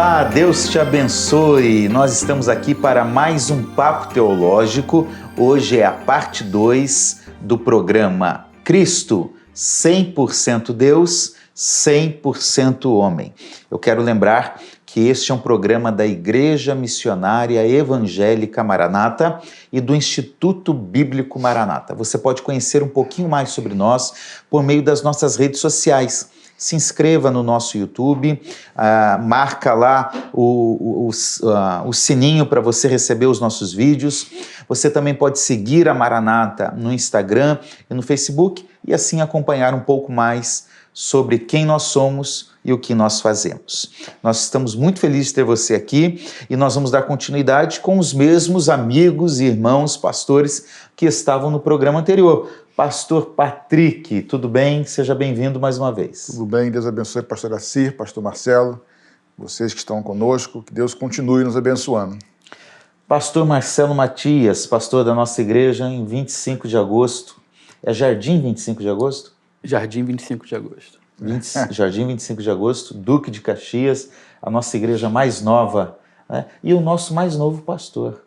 Olá, Deus te abençoe. Nós estamos aqui para mais um Papo Teológico. Hoje é a parte 2 do programa Cristo, 100% Deus, 100% homem. Eu quero lembrar que este é um programa da Igreja Missionária Evangélica Maranata e do Instituto Bíblico Maranata. Você pode conhecer um pouquinho mais sobre nós por meio das nossas redes sociais. Se inscreva no nosso YouTube, marca lá o sininho para você receber os nossos vídeos. Você também pode seguir a Maranata no Instagram e no Facebook e assim acompanhar um pouco mais sobre quem nós somos e o que nós fazemos. Nós estamos muito felizes de ter você aqui e nós vamos dar continuidade com os mesmos amigos e irmãos pastores que estavam no programa anterior. Pastor Patrick, tudo bem? Seja bem-vindo mais uma vez. Tudo bem, Deus abençoe pastor Assir, pastor Marcelo, vocês que estão conosco, que Deus continue nos abençoando. Pastor Marcelo Matias, pastor da nossa igreja em 25 de agosto. É Jardim 25 de agosto? Jardim 25 de agosto. Jardim 25 de agosto, Duque de Caxias, a nossa igreja mais nova, né? E o nosso mais novo pastor.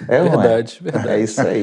Verdade. É isso aí.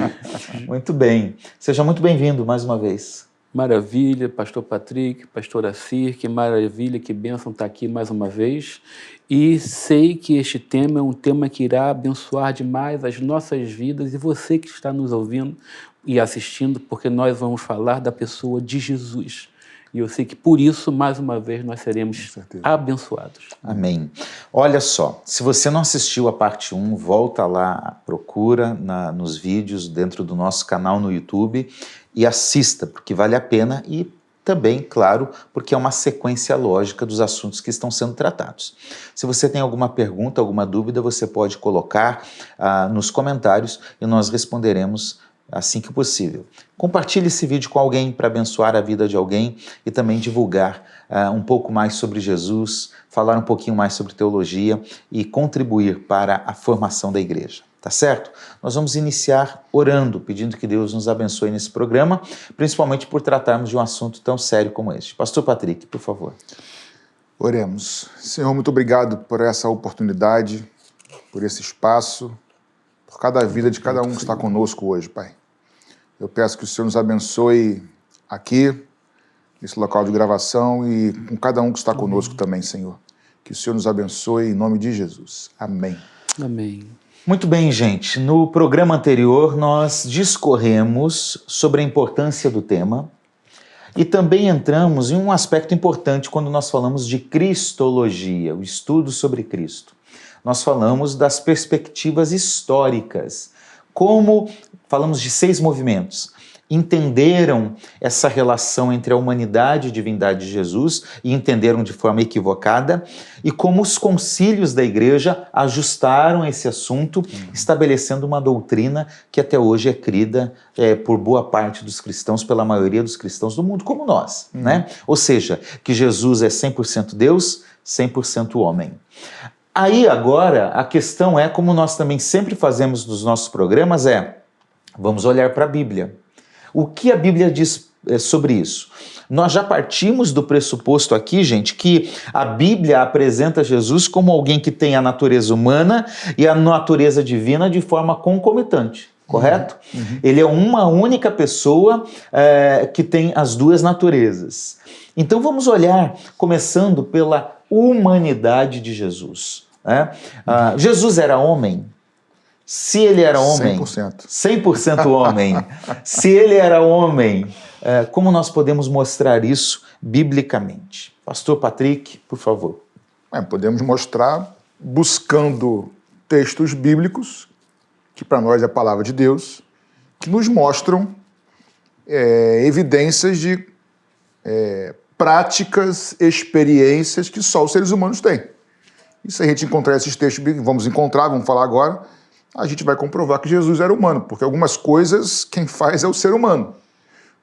Muito bem. Seja muito bem-vindo mais uma vez. Maravilha, pastor Patrick, pastor Assir, que maravilha, que bênção estar aqui mais uma vez. E sei que este tema é um tema que irá abençoar demais as nossas vidas e você que está nos ouvindo e assistindo, porque nós vamos falar da pessoa de Jesus. E eu sei que por isso, mais uma vez, nós seremos abençoados. Amém. Olha só, se você não assistiu a parte 1, volta lá, procura nos vídeos dentro do nosso canal no YouTube e assista, porque vale a pena e também, claro, porque é uma sequência lógica dos assuntos que estão sendo tratados. Se você tem alguma pergunta, alguma dúvida, você pode colocar nos comentários e nós responderemos assim que possível. Compartilhe esse vídeo com alguém para abençoar a vida de alguém e também divulgar um pouco mais sobre Jesus, falar um pouquinho mais sobre teologia e contribuir para a formação da igreja. Tá certo? Nós vamos iniciar orando, pedindo que Deus nos abençoe nesse programa, principalmente por tratarmos de um assunto tão sério como este. Pastor Patrick, por favor. Oremos. Senhor, muito obrigado por essa oportunidade, por esse espaço, por cada vida de cada um que está conosco hoje, Pai. Eu peço que o Senhor nos abençoe aqui, nesse local de gravação e com cada um que está conosco também, Senhor. Que o Senhor nos abençoe em nome de Jesus. Amém. Amém. Muito bem, gente. No programa anterior, nós discorremos sobre a importância do tema e também entramos em um aspecto importante quando nós falamos de cristologia, o estudo sobre Cristo. Nós falamos das perspectivas históricas, como falamos de 6 movimentos, entenderam essa relação entre a humanidade e a divindade de Jesus e entenderam de forma equivocada, e como os concílios da igreja ajustaram esse assunto, estabelecendo uma doutrina que até hoje é crida por boa parte dos cristãos, pela maioria dos cristãos do mundo, como nós, né? Ou seja, que Jesus é 100% Deus, 100% homem. Aí agora a questão é, como nós também sempre fazemos nos nossos programas, vamos olhar para a Bíblia. O que a Bíblia diz sobre isso? Nós já partimos do pressuposto aqui, gente, que a Bíblia apresenta Jesus como alguém que tem a natureza humana e a natureza divina de forma concomitante, correto? Ele é uma única pessoa que tem as duas naturezas. Então vamos olhar, começando pela humanidade de Jesus. Jesus era homem? Se ele era homem, 100% homem, se ele era homem, como nós podemos mostrar isso biblicamente? Pastor Patrick, por favor. Podemos mostrar buscando textos bíblicos, que para nós é a palavra de Deus, que nos mostram evidências de práticas, experiências que só os seres humanos têm. E se a gente encontrar esses textos bíblicos, vamos falar agora, a gente vai comprovar que Jesus era humano, porque algumas coisas quem faz é o ser humano,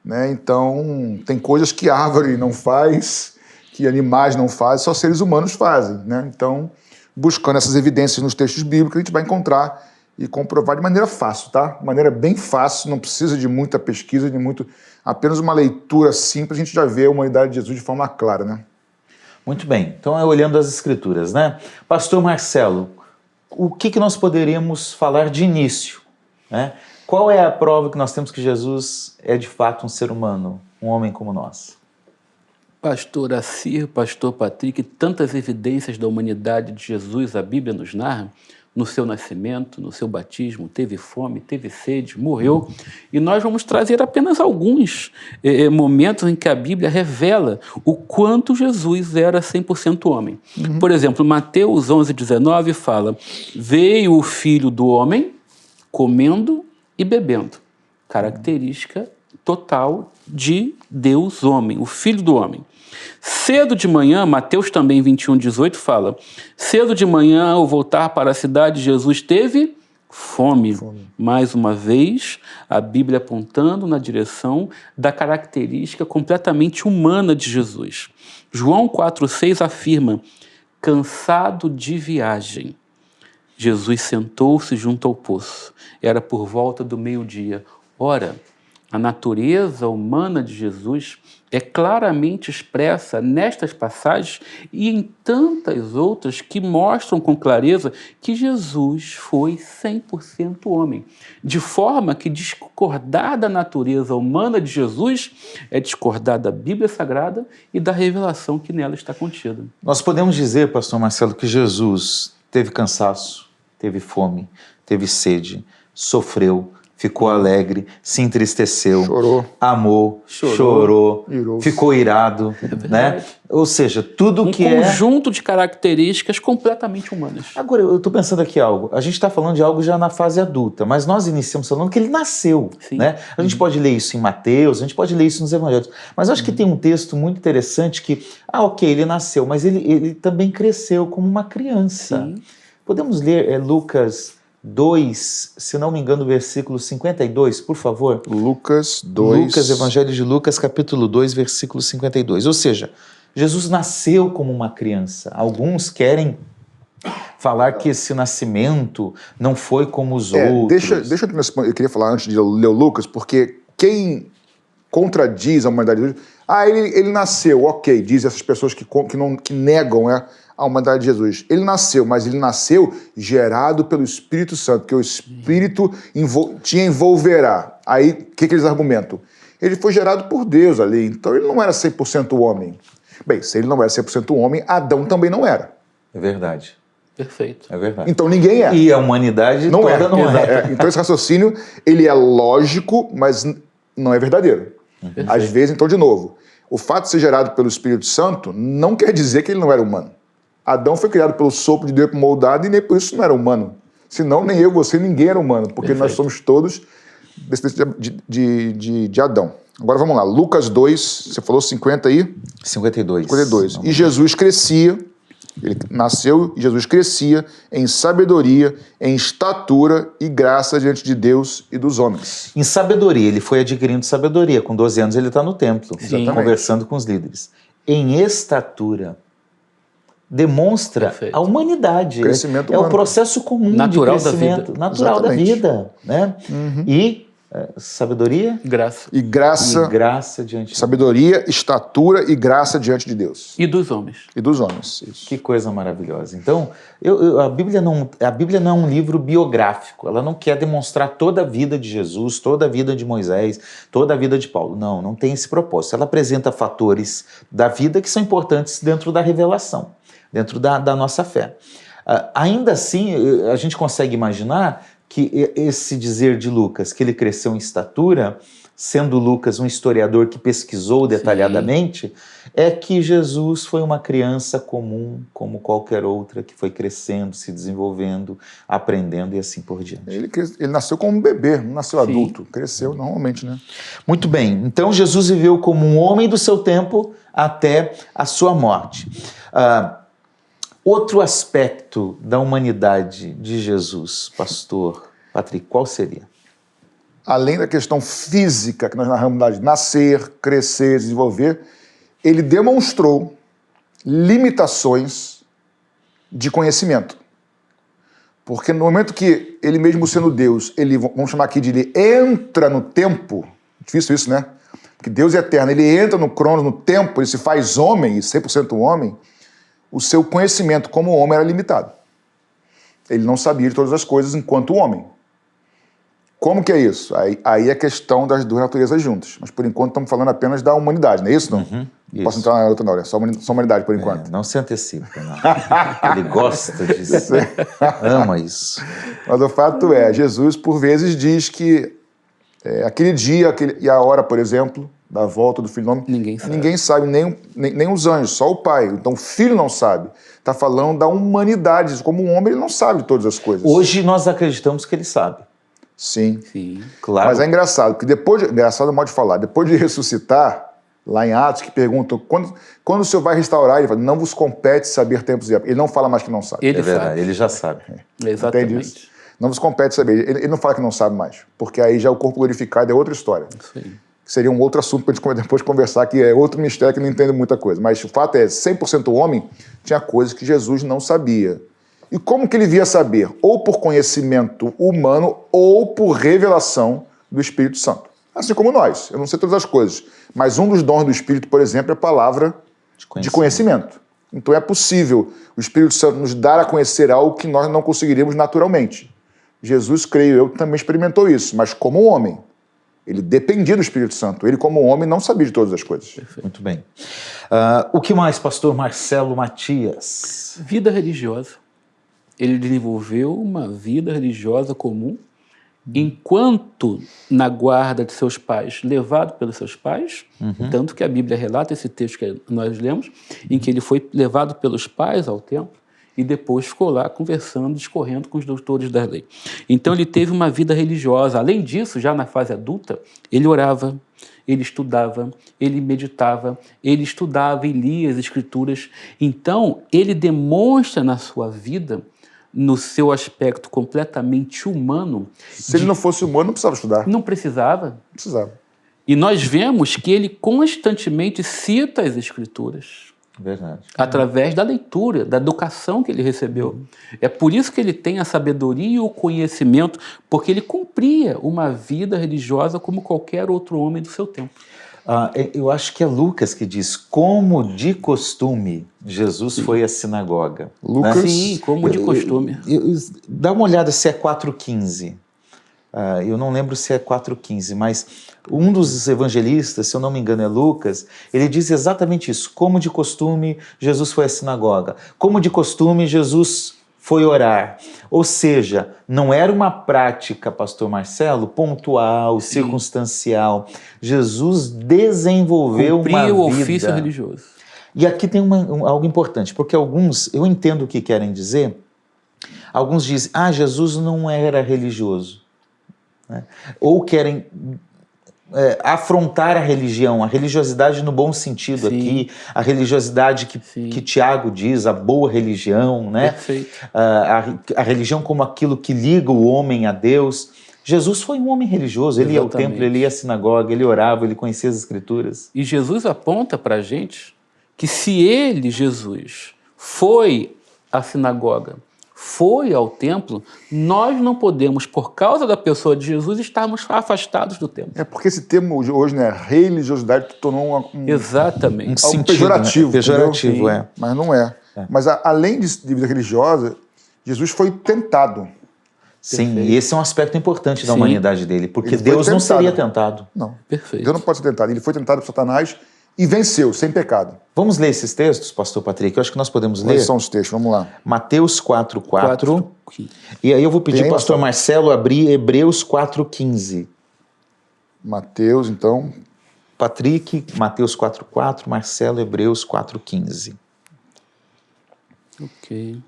né? Então, tem coisas que árvore não faz, que animais não fazem, só seres humanos fazem, né? Então, buscando essas evidências nos textos bíblicos, a gente vai encontrar e comprovar de maneira fácil, tá? De maneira bem fácil, não precisa de muita pesquisa, apenas uma leitura simples, a gente já vê a humanidade de Jesus de forma clara, né? Muito bem, então é olhando as Escrituras, né? Pastor Marcelo, o que nós poderíamos falar de início, né? Qual é a prova que nós temos que Jesus é de fato um ser humano, um homem como nós? Pastor Assir, pastor Patrick, tantas evidências da humanidade de Jesus a Bíblia nos narra, no seu nascimento, no seu batismo, teve fome, teve sede, morreu. E nós vamos trazer apenas alguns momentos em que a Bíblia revela o quanto Jesus era 100% homem. Por exemplo, Mateus 11:19 fala: veio o Filho do Homem comendo e bebendo. Característica total de Deus homem, o Filho do Homem. Cedo de manhã, Mateus também 21:18 fala: cedo de manhã, ao voltar para a cidade, Jesus teve fome. Mais uma vez, a Bíblia apontando na direção da característica completamente humana de Jesus. João 4,6 afirma: cansado de viagem, Jesus sentou-se junto ao poço. Era por volta do meio-dia. Ora, a natureza humana de Jesus é claramente expressa nestas passagens e em tantas outras que mostram com clareza que Jesus foi 100% homem. De forma que discordar da natureza humana de Jesus é discordar da Bíblia Sagrada e da revelação que nela está contida. Nós podemos dizer, pastor Marcelo, que Jesus teve cansaço, teve fome, teve sede, sofreu, ficou alegre, se entristeceu, Chorou. amou, chorou, irou-se. ficou irado, né? Ou seja, tudo que é... conjunto de características completamente humanas. Agora, eu estou pensando aqui algo. A gente está falando de algo já na fase adulta, mas nós iniciamos falando que ele nasceu, Sim. né? A gente pode ler isso em Mateus, a gente pode ler isso nos Evangelhos, mas eu acho que tem um texto muito interessante que, ok, ele nasceu, mas ele também cresceu como uma criança. Sim. Podemos ler Lucas 2, se não me engano, versículo 52, por favor? Lucas 2. Lucas, Evangelho de Lucas, capítulo 2, versículo 52. Ou seja, Jesus nasceu como uma criança. Alguns querem falar que esse nascimento não foi como os outros. Deixa eu queria falar antes de ler o Lucas, porque quem contradiz a humanidade de Jesus... ele nasceu, ok, diz essas pessoas que negam a humanidade de Jesus. Ele nasceu, mas ele nasceu gerado pelo Espírito Santo, porque o Espírito te envolverá. Aí, o que eles argumentam? Ele foi gerado por Deus ali, então ele não era 100% homem. Bem, se ele não era 100% homem, Adão também não era. É verdade. Perfeito. É verdade. Então ninguém é. E a humanidade não toda não é. Então esse raciocínio, ele é lógico, mas não é verdadeiro. Às vezes, então, de novo, o fato de ser gerado pelo Espírito Santo não quer dizer que ele não era humano. Adão foi criado pelo sopro de Deus moldado e nem por isso não era humano. Senão, nem eu, você, ninguém era humano, porque nós somos todos descendentes de Adão. Agora vamos lá, Lucas 2, você falou 50 aí? 52. 52. E Jesus crescia, ele nasceu e Jesus crescia em sabedoria, em estatura e graça diante de Deus e dos homens. Em sabedoria, ele foi adquirindo sabedoria. Com 12 anos ele está no templo, conversando com os líderes. Em estatura, demonstra a humanidade. Crescimento humano. É o processo comum natural de crescimento, da vida. natural da vida. Né? E sabedoria Graça. E graça diante de sabedoria, estatura e graça diante de Deus. E dos homens. E dos homens. Isso. Que coisa maravilhosa. Então, a Bíblia não é um livro biográfico. Ela não quer demonstrar toda a vida de Jesus, toda a vida de Moisés, toda a vida de Paulo. Não tem esse propósito. Ela apresenta fatores da vida que são importantes dentro da revelação, dentro da nossa fé. Ainda assim, a gente consegue imaginar que esse dizer de Lucas, que ele cresceu em estatura, sendo Lucas um historiador que pesquisou detalhadamente, é que Jesus foi uma criança comum, como qualquer outra, que foi crescendo, se desenvolvendo, aprendendo e assim por diante. Ele nasceu como um bebê, não nasceu adulto, cresceu normalmente, né? Muito bem, então Jesus viveu como um homem do seu tempo até a sua morte. Outro aspecto da humanidade de Jesus, pastor Patrick, qual seria? Além da questão física que nós narramos de nascer, crescer, desenvolver, ele demonstrou limitações de conhecimento. Porque no momento que ele mesmo sendo Deus, vamos chamar aqui de ele entra no tempo, difícil isso, né? Porque Deus é eterno, ele entra no cronos, no tempo, ele se faz homem, 100% homem, o seu conhecimento como homem era limitado. Ele não sabia de todas as coisas enquanto homem. Como que é isso? Aí é questão das duas naturezas juntas. Mas por enquanto estamos falando apenas da humanidade, não é isso? Não? Isso. Posso entrar na outra, não, é só humanidade por enquanto. Não se antecipa, não. Ele gosta disso, ama isso. Mas o fato é, Jesus por vezes diz que aquele dia e a hora, por exemplo, da volta do Filho do Homem, ninguém sabe, nem os anjos, só o Pai. Então o Filho não sabe. Está falando da humanidade. Como um homem, ele não sabe de todas as coisas. Hoje nós acreditamos que ele sabe. Sim. Claro. Mas é engraçado, porque engraçado é o modo de falar, depois de ressuscitar, lá em Atos, que perguntam, quando o Senhor vai restaurar, ele fala, não vos compete saber tempos e épocas. Ele não fala mais que não sabe. Ele verdade, sabe. ele já sabe. Exatamente. Entende isso? Não vos compete saber. Ele não fala que não sabe mais, porque aí já o corpo glorificado é outra história. Isso aí. Seria um outro assunto para a gente depois conversar, que é outro mistério que não entende muita coisa. Mas o fato é, 100% homem, tinha coisas que Jesus não sabia. E como que ele via saber? Ou por conhecimento humano, ou por revelação do Espírito Santo. Assim como nós. Eu não sei todas as coisas. Mas um dos dons do Espírito, por exemplo, é a palavra de conhecimento. Então é possível o Espírito Santo nos dar a conhecer algo que nós não conseguiríamos naturalmente. Jesus, creio eu, também experimentou isso, mas como um homem. Ele dependia do Espírito Santo. Ele, como homem, não sabia de todas as coisas. Perfeito. Muito bem. O que mais, pastor Marcelo Matias? Vida religiosa. Ele desenvolveu uma vida religiosa comum, enquanto na guarda de seus pais, levado pelos seus pais, tanto que a Bíblia relata esse texto que nós lemos, em que ele foi levado pelos pais ao templo e depois ficou lá conversando, discorrendo com os doutores da lei. Então ele teve uma vida religiosa. Além disso, já na fase adulta, ele orava, ele estudava, ele meditava, ele estudava e lia as Escrituras. Então ele demonstra na sua vida, no seu aspecto completamente humano... Se ele não fosse humano, não precisava estudar. Não precisava. Não precisava. E nós vemos que ele constantemente cita as Escrituras. Verdade. Através da leitura, da educação que ele recebeu. É por isso que ele tem a sabedoria e o conhecimento, porque ele cumpria uma vida religiosa como qualquer outro homem do seu tempo. Eu acho que é Lucas que diz, como de costume, Jesus foi à sinagoga. Lucas? Né? Sim, como de costume. Dá uma olhada se é 4,15. Eu não lembro se é 4,15, mas um dos evangelistas, se eu não me engano é Lucas, ele diz exatamente isso. Como de costume, Jesus foi à sinagoga. Como de costume, Jesus foi orar. Ou seja, não era uma prática, pastor Marcelo, pontual, circunstancial. Jesus desenvolveu uma vida. Cumpria o ofício religioso. E aqui tem algo importante, porque alguns, eu entendo o que querem dizer, alguns dizem, Jesus não era religioso. Né? Ou querem afrontar a religiosidade no bom sentido. Sim. Aqui, a religiosidade que Tiago diz, a boa religião, né? Perfeito. A religião como aquilo que liga o homem a Deus. Jesus foi um homem religioso, ele ia ao templo, ele ia à sinagoga, ele orava, ele conhecia as Escrituras. E Jesus aponta para a gente que se ele, Jesus, foi à sinagoga, foi ao templo, nós não podemos, por causa da pessoa de Jesus, estarmos afastados do templo. É porque esse termo hoje, né, religiosidade, que tornou Exatamente. algo sentido, pejorativo. Né? Pejorativo, é. Mas não é. Mas além de vida religiosa, Jesus foi tentado. Sim, Perfeito. E esse é um aspecto importante da humanidade dele, porque Ele Deus não seria tentado. Não. Perfeito. Deus não pode ser tentado. Ele foi tentado por Satanás e venceu, sem pecado. Vamos ler esses textos, pastor Patrick? Eu acho que nós podemos ler. Quais são os textos? Vamos lá. Mateus 4:4. E aí eu vou pedir ao pastor Marcelo abrir Hebreus 4:15. Mateus, então. Patrick, Mateus 4:4, Marcelo, Hebreus 4:15. Ok.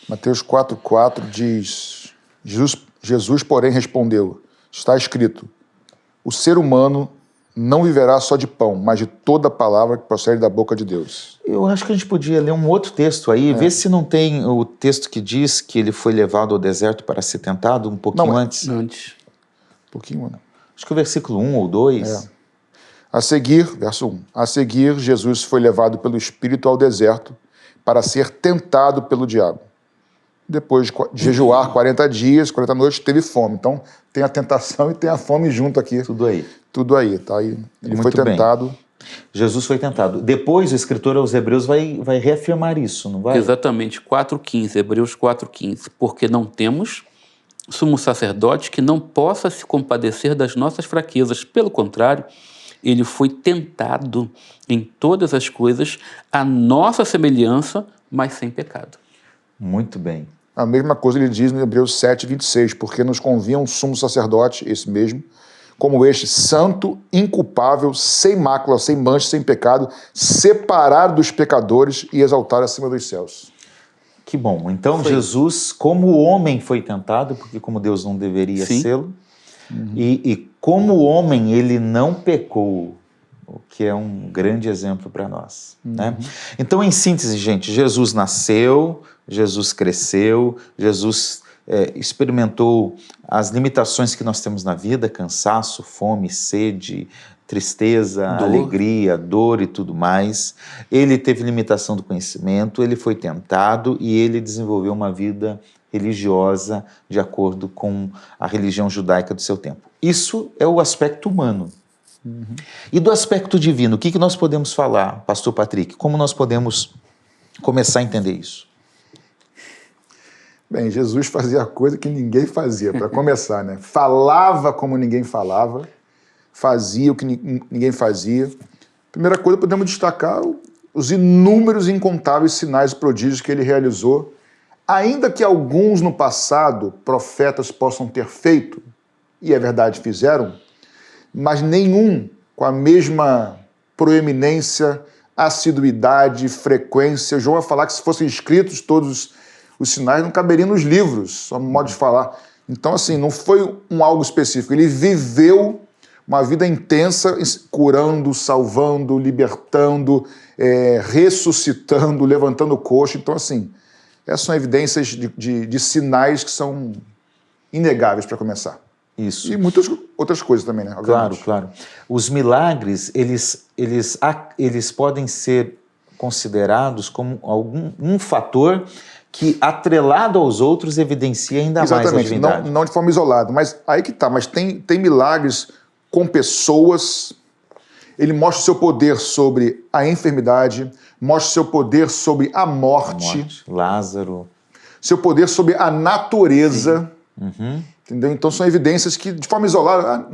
Mateus 4:4 diz, Jesus, porém, respondeu, está escrito, o ser humano não viverá só de pão, mas de toda palavra que procede da boca de Deus. Eu acho que a gente podia ler um outro texto aí, ver se não tem o texto que diz que ele foi levado ao deserto para ser tentado um pouquinho antes. Antes. Um pouquinho, mano. Acho que o versículo 1 ou 2. A seguir, verso 1, a seguir Jesus foi levado pelo Espírito ao deserto para ser tentado pelo diabo. Depois de jejuar 40 dias, 40 noites, teve fome. Então, tem a tentação e tem a fome junto aqui. Tudo aí. Tudo aí, tá aí. Ele foi tentado Jesus foi tentado. Depois o escritor aos Hebreus vai reafirmar isso, não vai? Exatamente, 4,15, Hebreus 4,15. Porque não temos sumo sacerdote que não possa se compadecer das nossas fraquezas. Pelo contrário, ele foi tentado em todas as coisas, à nossa semelhança, mas sem pecado. Muito bem. A mesma coisa ele diz no Hebreus 7:26, porque nos convinha um sumo sacerdote, esse mesmo, como este, santo, inculpável, sem mácula, sem mancha, sem pecado, separado dos pecadores e exaltado acima dos céus. Que bom. Então Jesus, como homem, foi tentado, porque como Deus não deveria sê-lo, e como homem ele não pecou, o que é um grande exemplo para nós. Né? Então, em síntese, gente, Jesus nasceu, Jesus cresceu, Jesus experimentou as limitações que nós temos na vida, cansaço, fome, sede, tristeza, alegria, dor e tudo mais. Ele teve limitação do conhecimento, ele foi tentado e ele desenvolveu uma vida religiosa de acordo com a religião judaica do seu tempo. Isso é o aspecto humano. E do aspecto divino, o que nós podemos falar, pastor Patrick? Como nós podemos começar a entender isso? Bem, Jesus fazia a coisa que ninguém fazia, para começar, né? Falava como ninguém falava, fazia o que ninguém fazia. Primeira coisa, podemos destacar os inúmeros e incontáveis sinais e prodígios que ele realizou, ainda que alguns no passado profetas possam ter feito, e é verdade, fizeram, mas nenhum com a mesma proeminência, assiduidade, frequência. João vai falar que se fossem escritos todos os sinais não caberiam nos livros, só no modo de falar. Então, assim, não foi algo específico. Ele viveu uma vida intensa, curando, salvando, libertando, ressuscitando, levantando o coxo. Então, assim, essas são evidências de sinais que são inegáveis para começar. Isso. E muitas outras coisas também, né? Claro, claro. Os milagres, eles podem ser considerados como um fator que, atrelado aos outros, evidencia ainda mais a divindade. Exatamente, não de forma isolada. Mas aí que tá, mas tem milagres com pessoas. Ele mostra o seu poder sobre a enfermidade, mostra o seu poder sobre a morte. Lázaro. Seu poder sobre a natureza. Entendeu? Então são evidências que, de forma isolada,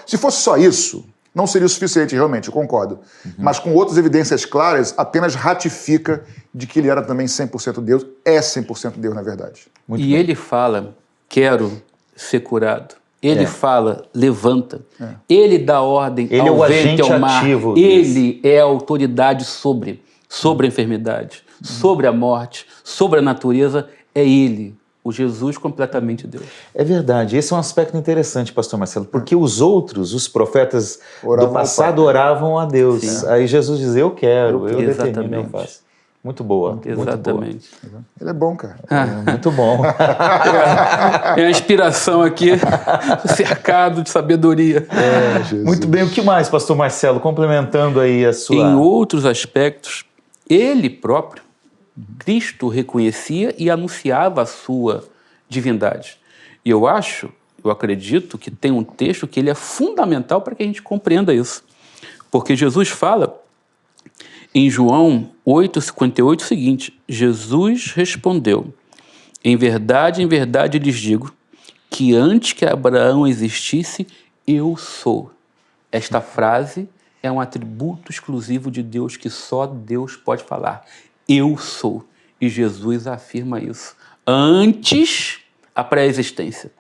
se fosse só isso, não seria o suficiente, realmente, eu concordo. Mas com outras evidências claras, apenas ratifica de que ele era também 100% Deus, é 100% Deus, na verdade. Muito bem. Ele fala, quero ser curado. Ele fala, levanta. Ele dá ordem ao vento e ao mar. Ele é a autoridade sobre a enfermidade, sobre a morte, sobre a natureza. É ele, o Jesus completamente Deus. É verdade, esse é um aspecto interessante, pastor Marcelo, porque os outros, os profetas do passado oravam a Deus. Sim. Aí Jesus diz, eu quero, eu determino, eu faço. Muito boa. Exatamente. Muito boa. Ele é bom, cara. Muito bom. É a inspiração aqui, cercado de sabedoria. Muito bem, o que mais, pastor Marcelo, complementando aí a sua... Em outros aspectos, ele próprio, Cristo, reconhecia e anunciava a sua divindade. E eu acredito que tem um texto que ele é fundamental para que a gente compreenda isso. Porque Jesus fala em João 8,58 o seguinte, Jesus respondeu, em verdade lhes digo, que antes que Abraão existisse, eu sou. Esta frase é um atributo exclusivo de Deus que só Deus pode falar. Eu sou. E Jesus afirma isso. Antes a pré-existência.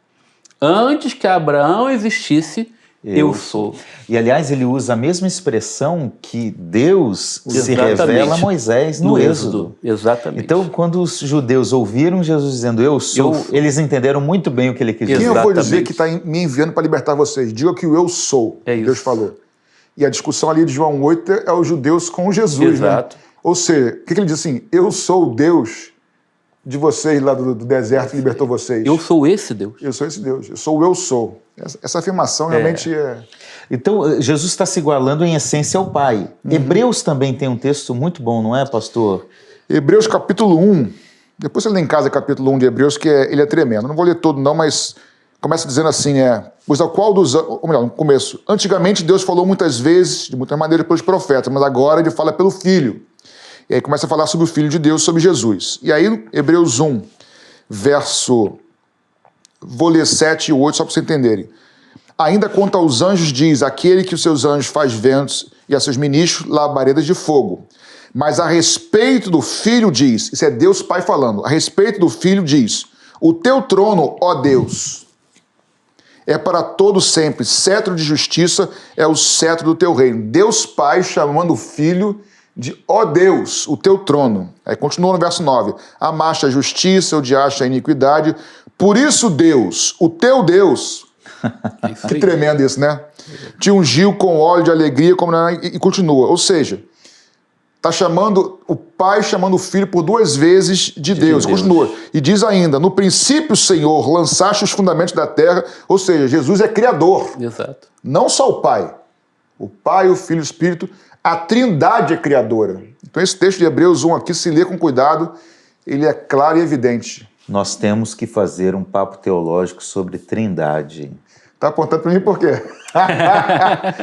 Antes que Abraão existisse, eu sou. E, aliás, ele usa a mesma expressão que Deus se revela a Moisés no Êxodo. Exatamente. Então, quando os judeus ouviram Jesus dizendo, eu sou, eles entenderam muito bem o que ele quis dizer. Quem eu vou dizer que está me enviando para libertar vocês? Diga que o eu sou, Deus falou. E a discussão ali de João 8 é os judeus com Jesus. Exato. Né? Ou seja, o que ele diz assim? Eu sou o Deus de vocês lá do deserto que libertou vocês. Eu sou esse Deus. Eu sou esse Deus. Eu sou o eu sou. Essa afirmação realmente é... Então, Jesus está se igualando em essência ao Pai. Hebreus também tem um texto muito bom, não é, pastor? Hebreus capítulo 1. Depois você lê em casa capítulo 1 de Hebreus, que ele é tremendo. Eu não vou ler todo não, mas Começa dizendo assim, pois ao qual dos... Ou melhor, no começo. Antigamente Deus falou muitas vezes, de muitas maneiras, pelos profetas, mas agora ele fala pelo Filho. E aí começa a falar sobre o Filho de Deus, sobre Jesus. E aí, Hebreus 1, verso... Vou ler 7 e 8 só para vocês entenderem. Ainda quanto aos anjos diz, aquele que os seus anjos faz ventos e a seus ministros labaredas de fogo. Mas a respeito do Filho diz, isso é Deus Pai falando, a respeito do Filho diz, o teu trono, ó Deus, é para todo sempre, cetro de justiça é o cetro do teu reino. Deus Pai chamando o Filho de ó Deus, o teu trono. Aí continua no verso 9, amaste a justiça, odiaste a iniquidade, por isso Deus, o teu Deus, que tremendo isso, né? Te ungiu com óleo de alegria, e continua. Ou seja, está chamando o Pai, chamando o Filho por 2 vezes de Deus. Continua. E diz ainda, no princípio, Senhor, lançaste os fundamentos da terra. Ou seja, Jesus é criador. Exato. Não só o Pai. O Pai, o Filho e o Espírito. A Trindade é criadora. Então esse texto de Hebreus 1 aqui, se lê com cuidado, ele é claro e evidente. Nós temos que fazer um papo teológico sobre Trindade. Tá apontando para mim por quê?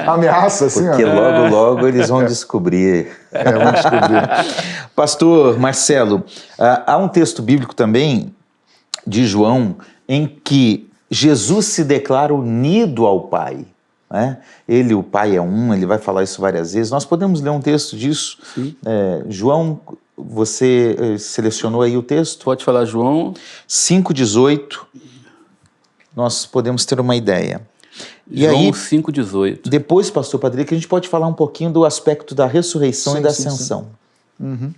Ameaça, assim. Porque logo eles vão descobrir. Vão descobrir. Pastor Marcelo, há um texto bíblico também de João em que Jesus se declara unido ao Pai. Né? Ele, o Pai é um, ele vai falar isso várias vezes. Nós podemos ler um texto disso? João, você selecionou aí o texto? Pode falar, João. 5,18. Nós podemos ter uma ideia. E João aí, 5,18. Depois, pastor Patrick, a gente pode falar um pouquinho do aspecto da ressurreição e da ascensão. Uhum.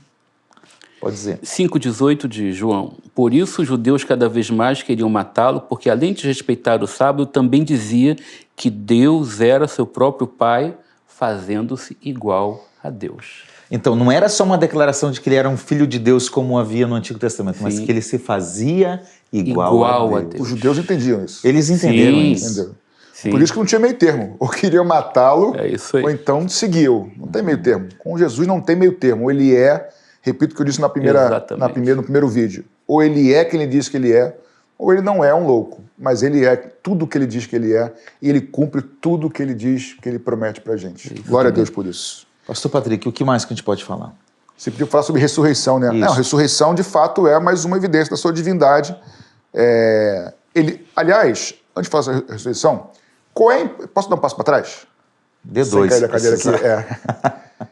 Pode dizer. 5,18 de João. Por isso os judeus cada vez mais queriam matá-lo, porque além de respeitar o sábado, também dizia que Deus era seu próprio Pai, fazendo-se igual a Deus. Então, não era só uma declaração de que ele era um filho de Deus como havia no Antigo Testamento, mas que ele se fazia igual a Deus. Os judeus entendiam isso. Eles entenderam isso. Entenderam. Por isso que não tinha meio termo. Ou queriam matá-lo, ou então seguiam. Não tem meio termo. Com Jesus não tem meio termo. Ou ele é, repito o que eu disse no primeiro vídeo, ou ele é quem ele diz que ele é, ou ele não é um louco. Mas ele é tudo o que ele diz que ele é, e ele cumpre tudo o que ele diz que ele promete pra gente. Glória a Deus por isso. Pastor Patrick, o que mais que a gente pode falar? Você podia falar sobre ressurreição, né? Não, ressurreição, de fato, é mais uma evidência da sua divindade. Aliás, antes de falar sobre ressurreição, posso dar um passo para trás? D2. Sem cair da cadeira aqui.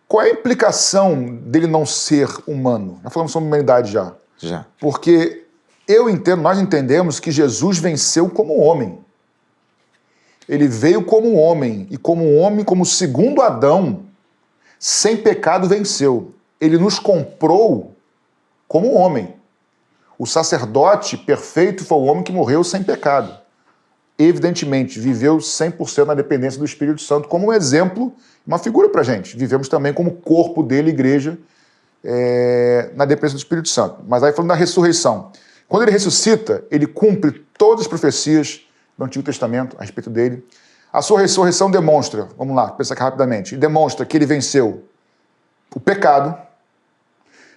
Qual é a implicação dele não ser humano? Nós falamos sobre humanidade já. Já. Porque nós entendemos que Jesus venceu como homem. Ele veio como um homem, e como um homem, como segundo Adão, sem pecado venceu. Ele nos comprou como um homem. O sacerdote perfeito foi o homem que morreu sem pecado. Evidentemente, viveu 100% na dependência do Espírito Santo, como um exemplo, uma figura para a gente. Vivemos também como corpo dele, igreja, na dependência do Espírito Santo. Mas aí falando da ressurreição. Quando ele ressuscita, ele cumpre todas as profecias do Antigo Testamento a respeito dele. A sua ressurreição demonstra, vamos lá, pensar aqui rapidamente, demonstra que ele venceu o pecado,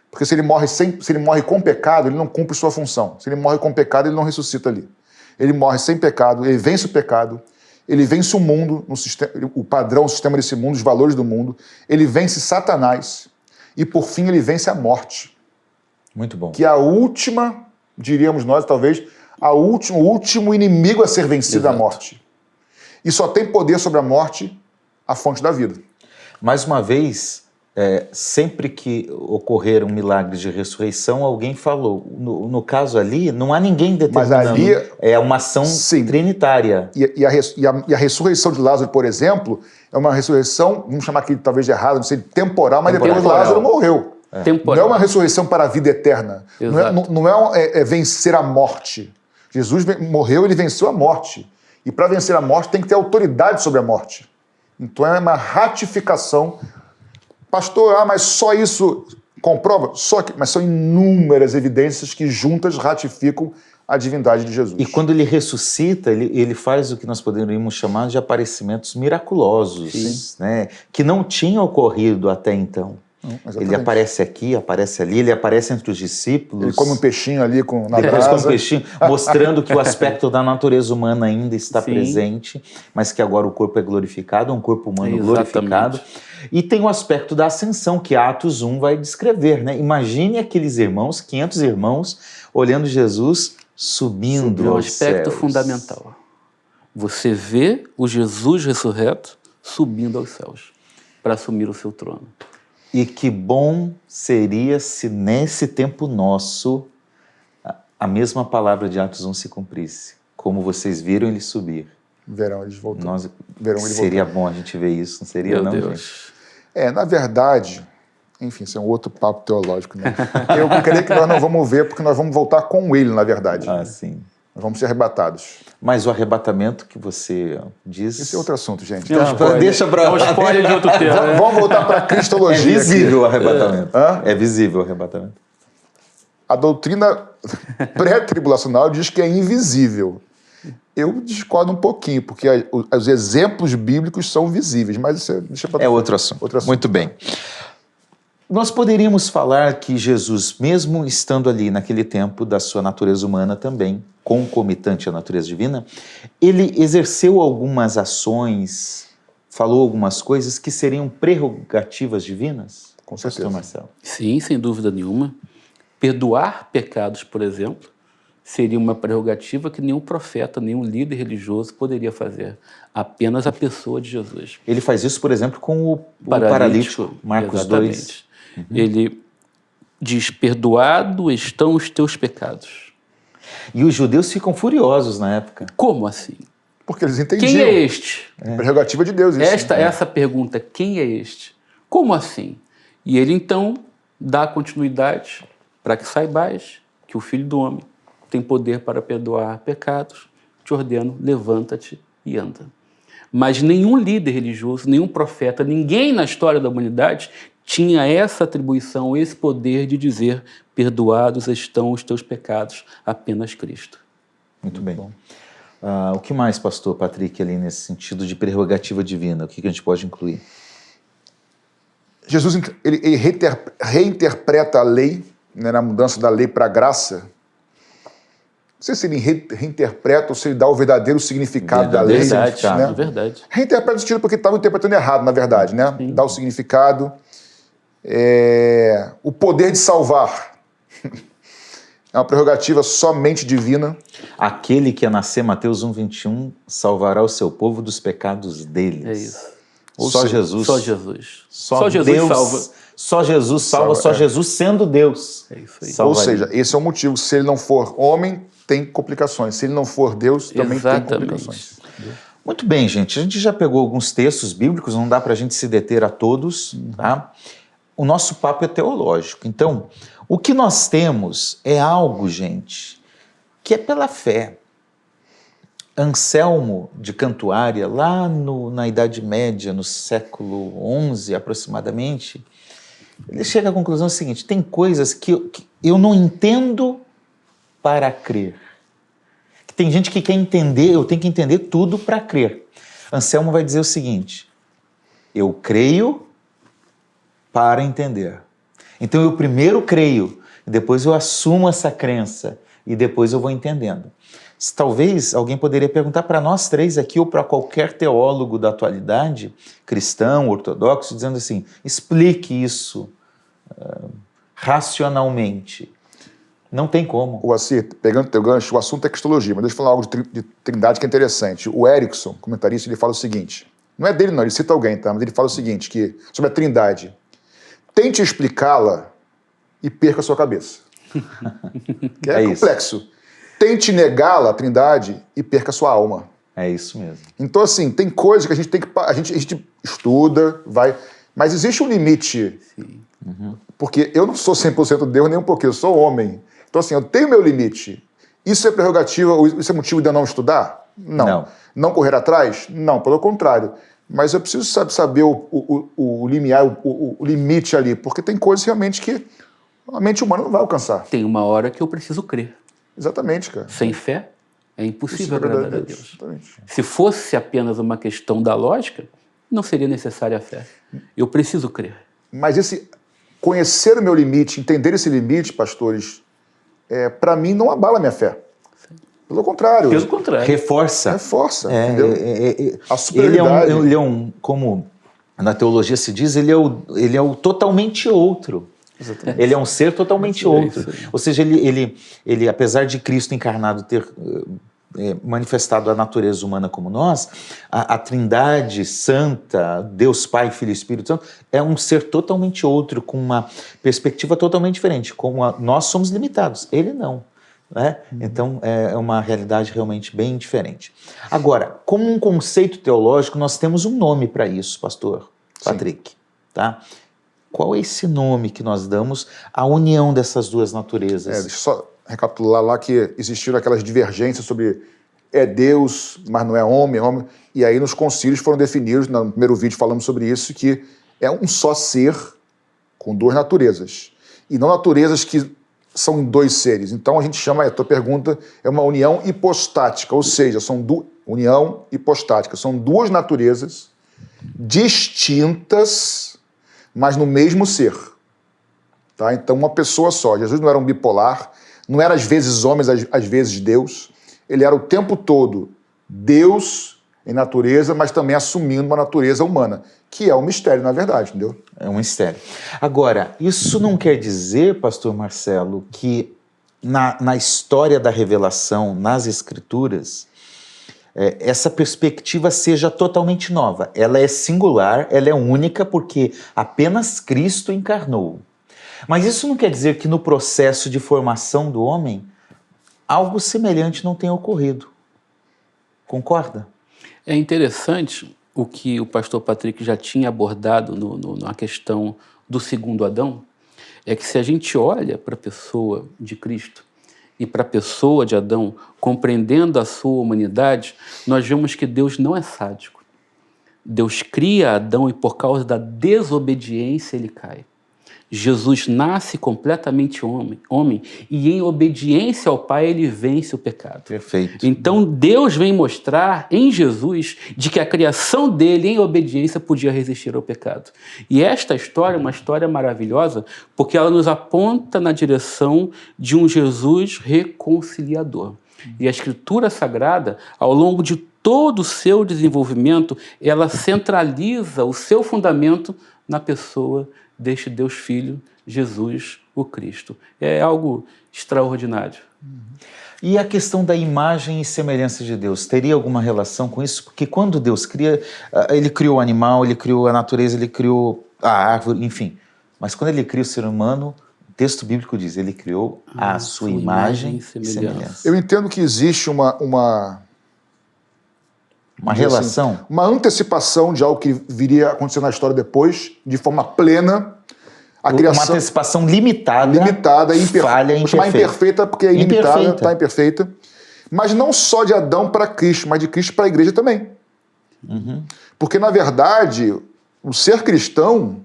porque se ele morre com pecado, ele não cumpre sua função. Se ele morre com pecado, ele não ressuscita ali. Ele morre sem pecado, ele vence o pecado, ele vence o mundo, o padrão, o sistema desse mundo, os valores do mundo, ele vence Satanás e, por fim, ele vence a morte. Muito bom. Que é a última, diríamos nós, talvez, o último inimigo a ser vencido, a morte. E só tem poder sobre a morte a fonte da vida. Mais uma vez, sempre que ocorrer um milagre de ressurreição, alguém falou. No caso ali, não há ninguém determinando. Mas ali é uma ação trinitária. E a ressurreição de Lázaro, por exemplo, é uma ressurreição, vamos chamar aqui talvez de errado, não sei, temporal, mas depois Lázaro morreu. Não é uma ressurreição para a vida eterna. Não é vencer a morte. Jesus morreu, ele venceu a morte. E para vencer a morte tem que ter autoridade sobre a morte. Então é uma ratificação. Pastor, mas só isso comprova? Mas são inúmeras evidências que juntas ratificam a divindade de Jesus. E quando ele ressuscita, ele faz o que nós poderíamos chamar de aparecimentos miraculosos, né? Que não tinham ocorrido até então. Exatamente. Ele aparece aqui, aparece ali, ele aparece entre os discípulos. Ele come um peixinho ali na Depois brasa. come um peixinho, mostrando que o aspecto da natureza humana ainda está Sim. presente, mas que agora o corpo é glorificado, é um corpo humano Exatamente. glorificado. E tem o aspecto da ascensão, que Atos 1 vai descrever, né? Imagine aqueles irmãos, 500 irmãos, olhando Jesus subindo É um aos aspecto céus. fundamental. Você vê o Jesus ressurreto subindo aos céus para assumir o seu trono. E que bom seria se nesse tempo nosso a mesma palavra de Atos 1 se cumprisse. Como vocês viram ele subir. Verão, eles voltam. Nós, Verão, ele seria voltou. bom a gente ver isso, não seria, Meu não, Deus. gente? Na verdade, enfim, isso é um outro papo teológico, né? Eu creio que nós não vamos ver, porque nós vamos voltar com ele, na verdade. Ah, sim. Nós vamos ser arrebatados. Mas o arrebatamento que você diz... Esse é outro assunto, gente. É um Não, spoiler. deixa pra É um lá. spoiler de outro tema. né? Vamos voltar para a É cristologia. visível o aqui. arrebatamento. Hã? É visível o arrebatamento. A doutrina pré-tribulacional diz que é invisível. Eu discordo um pouquinho, porque os exemplos bíblicos são visíveis, mas isso deixa para É outro assunto. Outro assunto. Muito bem. Nós poderíamos falar que Jesus, mesmo estando ali naquele tempo da sua natureza humana também, concomitante à natureza divina, ele exerceu algumas ações, falou algumas coisas que seriam prerrogativas divinas? Com certeza. Pastor Marcelo. Sim, sem dúvida nenhuma. Perdoar pecados, por exemplo, seria uma prerrogativa que nenhum profeta, nenhum líder religioso poderia fazer. Apenas a pessoa de Jesus. Ele faz isso, por exemplo, com o paralítico, Marcos exatamente. 2. Ele diz, perdoado estão os teus pecados. E os judeus ficam furiosos na época. Como assim? Porque eles entendiam. Quem é este? Prerrogativa de Deus, isso. Essa pergunta, quem é este? Como assim? E ele então dá continuidade para que saibais que o Filho do Homem tem poder para perdoar pecados. Te ordeno, levanta-te e anda. Mas nenhum líder religioso, nenhum profeta, ninguém na história da humanidade tinha essa atribuição, esse poder de dizer, perdoados estão os teus pecados, apenas Cristo. Muito bem. O que mais, pastor Patrick, ali nesse sentido de prerrogativa divina? O que a gente pode incluir? Jesus ele reinterpreta a lei, né, na mudança da lei para a graça. Não sei se ele reinterpreta ou se ele dá o verdadeiro significado da lei. Verdade, né? verdade. Reinterpreta no sentido porque estava interpretando errado, na verdade, né? Sim. Dá o significado. O poder de salvar é uma prerrogativa somente divina. Aquele que ia nascer, Mateus 1,21, salvará o seu povo dos pecados deles. É isso. Só Jesus. Só Jesus. Só Jesus Deus salva. Só Jesus salva, só Jesus sendo Deus. É isso aí. Ou salvaria. seja, esse é o motivo. Se ele não for homem, tem complicações. Se ele não for Deus, também tem complicações. Muito bem, gente. A gente já pegou alguns textos bíblicos, não dá para a gente se deter a todos, tá? O nosso papo é teológico. Então, o que nós temos é algo, gente, que é pela fé. Anselmo de Cantuária, lá na Idade Média, no século XI aproximadamente, ele chega à conclusão seguinte: tem coisas que eu não entendo para crer. Tem gente que quer entender, eu tenho que entender tudo para crer. Anselmo vai dizer o seguinte: eu creio para entender. Então eu primeiro creio, depois eu assumo essa crença e depois eu vou entendendo. Talvez alguém poderia perguntar para nós três aqui ou para qualquer teólogo da atualidade, cristão, ortodoxo, dizendo assim: explique isso racionalmente. Não tem como. O Assir, pegando o teu gancho, o assunto é cristologia, mas deixa eu falar algo de trindade que é interessante. O Erickson, comentarista, ele fala o seguinte, não é dele não, ele cita alguém, tá? Mas ele fala o seguinte, que sobre a trindade: tente explicá-la e perca a sua cabeça. Que é complexo. Isso. Tente negá-la, a trindade, e perca a sua alma. É isso mesmo. Então, assim, tem coisas que a gente tem que... A gente estuda, vai... Mas existe um limite. Sim. Porque eu não sou 100% Deus nem um pouquinho, eu sou homem. Então, assim, eu tenho meu limite. Isso é prerrogativa, isso é motivo de eu não estudar? Não. Não correr atrás? Não, pelo contrário. Mas eu preciso saber o limiar, o limite ali, porque tem coisas realmente que a mente humana não vai alcançar. Tem uma hora que eu preciso crer. Exatamente, cara. Sem fé, é impossível agradar a Deus. Exatamente. Se fosse apenas uma questão da lógica, não seria necessária a fé. Eu preciso crer. Mas conhecer o meu limite, entender esse limite, pastores, para mim não abala a minha fé. Pelo contrário. Pelo contrário. Reforça. Entendeu? A superioridade. Ele é um, como na teologia se diz, ele é o totalmente outro. Exatamente. Ele é um ser totalmente outro. Ou seja, ele, apesar de Cristo encarnado ter manifestado a natureza humana como nós, a Trindade Santa, Deus Pai, Filho e Espírito Santo, é um ser totalmente outro, com uma perspectiva totalmente diferente. Nós somos limitados, ele não. Né? Então é uma realidade realmente bem diferente. Agora, como um conceito teológico, nós temos um nome para isso, pastor Patrick. Tá? Qual é esse nome que nós damos à união dessas duas naturezas? Deixa eu só recapitular lá que existiram aquelas divergências sobre Deus, mas não é homem, e aí nos concílios foram definidos, no primeiro vídeo falamos sobre isso, que é um só ser com duas naturezas, e não naturezas que são dois seres. Então a gente chama, a tua pergunta é uma união hipostática, ou seja, união hipostática, são duas naturezas distintas, mas no mesmo ser. Tá? Então uma pessoa só. Jesus não era um bipolar, não era às vezes homem, às vezes Deus. Ele era o tempo todo Deus em natureza, mas também assumindo uma natureza humana, que é um mistério, na verdade, entendeu? É um mistério. Agora, isso não quer dizer, pastor Marcelo, que na história da revelação, nas Escrituras, essa perspectiva seja totalmente nova. Ela é singular, ela é única, porque apenas Cristo encarnou. Mas isso não quer dizer que no processo de formação do homem, algo semelhante não tenha ocorrido. Concorda? É interessante o que o pastor Patrick já tinha abordado na questão do segundo Adão, é que se a gente olha para a pessoa de Cristo e para a pessoa de Adão, compreendendo a sua humanidade, nós vemos que Deus não é sádico. Deus cria Adão e por causa da desobediência ele cai. Jesus nasce completamente homem e em obediência ao Pai ele vence o pecado. Perfeito. Então Deus vem mostrar em Jesus de que a criação dele em obediência podia resistir ao pecado. E esta história é uma história maravilhosa porque ela nos aponta na direção de um Jesus reconciliador. E a Escritura Sagrada, ao longo de todo o seu desenvolvimento, ela centraliza o seu fundamento na pessoa deste Deus Filho, Jesus, o Cristo. É algo extraordinário. E a questão da imagem e semelhança de Deus, teria alguma relação com isso? Porque quando Deus cria, ele criou o animal, ele criou a natureza, ele criou a árvore, enfim. Mas quando ele cria o ser humano, o texto bíblico diz, ele criou a sua imagem e semelhança. Eu entendo que existe uma relação? Assim, uma antecipação de algo que viria a acontecer na história depois, de forma plena. A criação, uma antecipação limitada, falha, imperfeita. Vou chamar imperfeita porque é ilimitada, está imperfeita. Mas não só de Adão para Cristo, mas de Cristo para a igreja também. Uhum. Porque, na verdade, o ser cristão,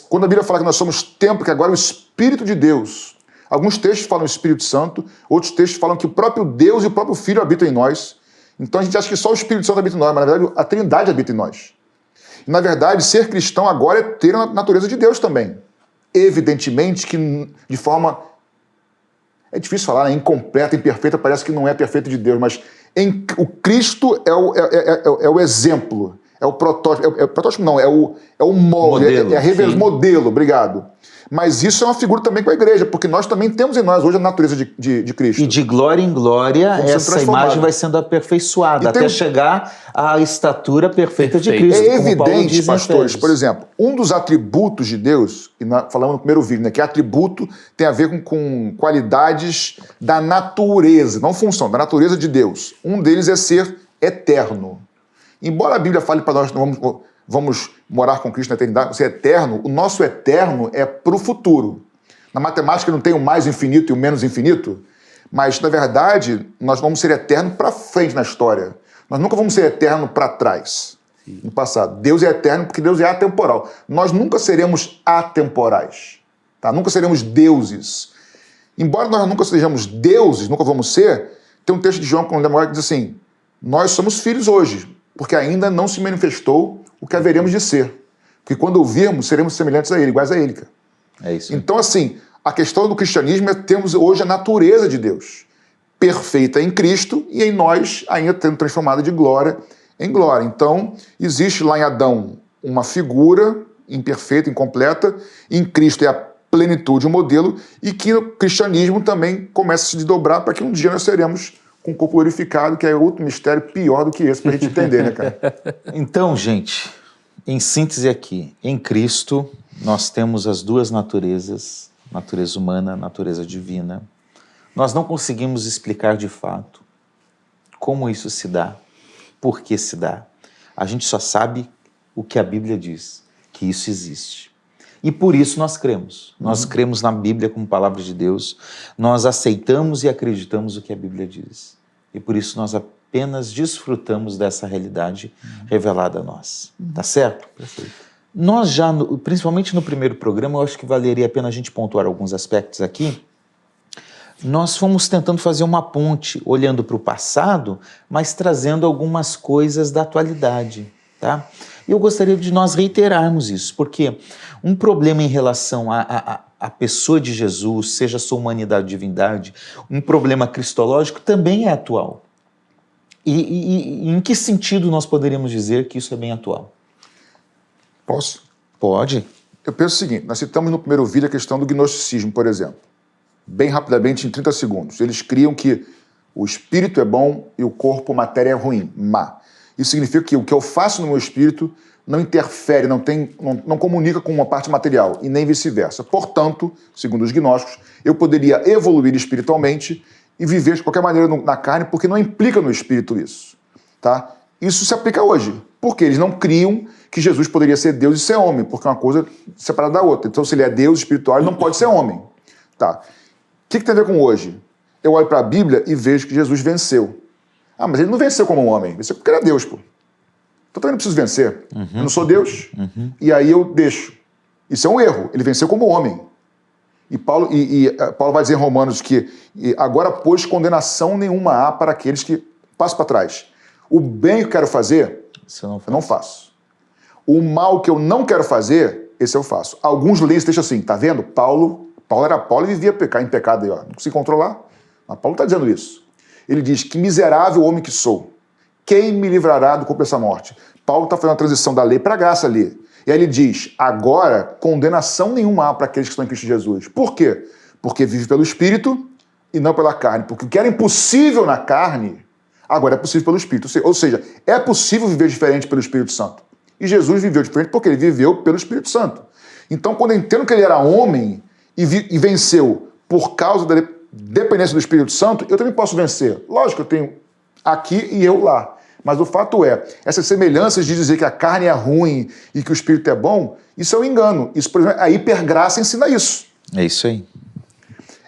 quando a Bíblia fala que nós somos templo, que agora é o Espírito de Deus. Alguns textos falam o Espírito Santo, outros textos falam que o próprio Deus e o próprio Filho habitam em nós. Então a gente acha que só o Espírito Santo habita em nós, mas na verdade a Trindade habita em nós. E, na verdade, ser cristão agora é ter a natureza de Deus também. Evidentemente que de forma, é difícil falar, né? Incompleta, imperfeita, parece que não é perfeito de Deus, mas o Cristo é o exemplo, é o protótipo, protótipo não, é o molde, modelo, modelo, obrigado. Mas isso é uma figura também com a igreja, porque nós também temos em nós hoje a natureza de Cristo. E de glória em glória, essa imagem vai sendo aperfeiçoada, até chegar à estatura perfeita de Cristo. É evidente, pastores, por exemplo, um dos atributos de Deus, e falamos no primeiro vídeo, né, que atributo tem a ver com qualidades da natureza, não função, da natureza de Deus. Um deles é ser eterno. Embora a Bíblia fale para nós que vamos morar com Cristo na eternidade, ser eterno, o nosso eterno é para o futuro. Na matemática não tem o mais infinito e o menos infinito, mas, na verdade, nós vamos ser eterno para frente na história. Nós nunca vamos ser eterno para trás, no passado. Deus é eterno porque Deus é atemporal. Nós nunca seremos atemporais, tá? Nunca seremos deuses. Embora nós nunca sejamos deuses, nunca vamos ser, tem um texto de João, quando demora, que diz assim, nós somos filhos hoje, porque ainda não se manifestou o que haveremos de ser. Porque quando ouvirmos, seremos semelhantes a ele, iguais a ele, cara. É isso. Então, assim, a questão do cristianismo é termos hoje a natureza de Deus, perfeita em Cristo e em nós ainda sendo transformada de glória em glória. Então, existe lá em Adão uma figura imperfeita, incompleta, em Cristo é a plenitude, o modelo, e que o cristianismo também começa a se desdobrar para que um dia nós seremos com o corpo glorificado, que é outro mistério pior do que esse, para a gente entender, né, cara? Então, gente, em síntese aqui, em Cristo nós temos as duas naturezas, natureza humana, natureza divina. Nós não conseguimos explicar de fato como isso se dá, por que se dá. A gente só sabe o que a Bíblia diz, que isso existe. E por isso nós cremos. Nós cremos na Bíblia como palavra de Deus, nós aceitamos e acreditamos o que a Bíblia diz. E por isso nós apenas desfrutamos dessa realidade revelada a nós. Tá certo? Perfeito. Nós já, principalmente no primeiro programa, eu acho que valeria a pena a gente pontuar alguns aspectos aqui. Nós fomos tentando fazer uma ponte, olhando para o passado, mas trazendo algumas coisas da atualidade, tá? E eu gostaria de nós reiterarmos isso, porque um problema em relação à pessoa de Jesus, seja sua humanidade ou divindade, um problema cristológico também é atual. E em que sentido nós poderíamos dizer que isso é bem atual? Posso? Pode. Eu penso o seguinte, nós citamos no primeiro vídeo a questão do gnosticismo, por exemplo. Bem rapidamente, em 30 segundos. Eles criam que o espírito é bom e o corpo, matéria, é ruim, má. Isso significa que o que eu faço no meu espírito não interfere, não comunica com uma parte material, e nem vice-versa. Portanto, segundo os gnósticos, eu poderia evoluir espiritualmente e viver de qualquer maneira na carne, porque não implica no espírito isso. Tá? Isso se aplica hoje, porque eles não criam que Jesus poderia ser Deus e ser homem, porque é uma coisa separada da outra. Então, se ele é Deus espiritual, ele não pode ser homem. Tá. O que tem a ver com hoje? Eu olho para a Bíblia e vejo que Jesus venceu. Ah, mas ele não venceu como um homem, venceu porque ele é Deus, pô. Então também não preciso vencer. Eu não sou Deus. E aí eu deixo. Isso é um erro. Ele venceu como homem. E Paulo vai dizer em Romanos que agora, pois, condenação nenhuma há para aqueles que... Passo para trás. O bem que eu quero fazer, eu não faço. O mal que eu não quero fazer, esse eu faço. Alguns leis deixam assim, tá vendo? Paulo era Paulo e vivia em pecado aí, ó. Não conseguia controlar. Mas Paulo está dizendo isso. Ele diz, que miserável homem que sou. Quem me livrará do corpo dessa morte? Paulo está fazendo a transição da lei para a graça ali. E aí ele diz, agora, condenação nenhuma há para aqueles que estão em Cristo Jesus. Por quê? Porque vive pelo Espírito e não pela carne. Porque o que era impossível na carne, agora é possível pelo Espírito. Ou seja, é possível viver diferente pelo Espírito Santo. E Jesus viveu diferente porque ele viveu pelo Espírito Santo. Então, quando eu entendo que ele era homem e venceu por causa da dependência do Espírito Santo, eu também posso vencer. Lógico, eu tenho aqui e eu lá. Mas o fato é, essas semelhanças de dizer que a carne é ruim e que o Espírito é bom, isso é um engano. Isso, por exemplo, a hipergraça ensina isso. É isso aí.